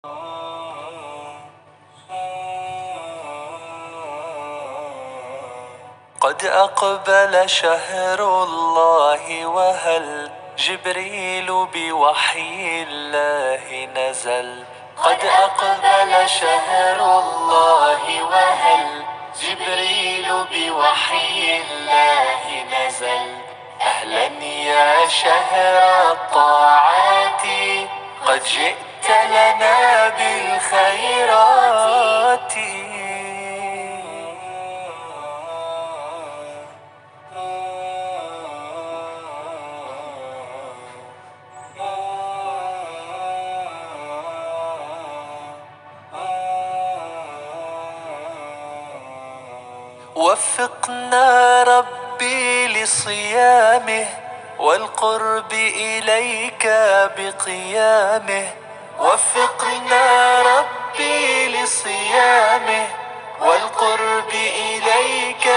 قد أقبل شهر الله وهل جبريل بوحي الله نزل. قد أقبل شهر الله وهل جبريل بوحي الله نزل. أهلا يا شهر الطاعات قد جئت لنا بالخيرات. وفقنا ربي لصيامه والقرب إليك بقيامه. وفقنا ربي لصيامه والقرب إليك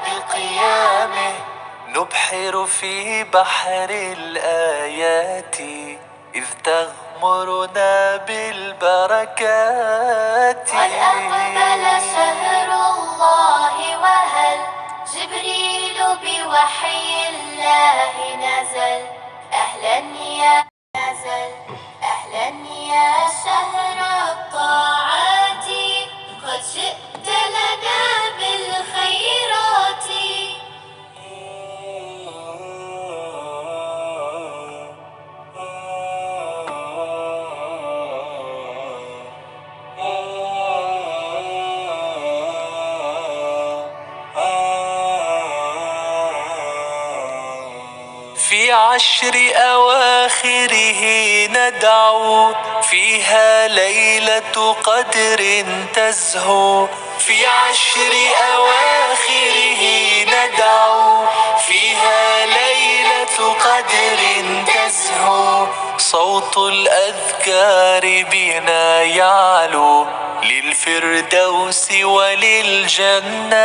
بقيامه. نبحر في بحر الآيات إذ تغمرنا بالبركات. قد أقبل شهر الله وهل جبريل بوحي الله نزل. أهلا يا شهر الطاعات قد جئت لنا بالخيرات. في عشر أواخره ندعو فيها ليلة قدر تزهو. في عشر أواخره ندعو فيها ليلة قدر تزهو. صوت الأذكار بنا يعلو للفردوس وللجنات.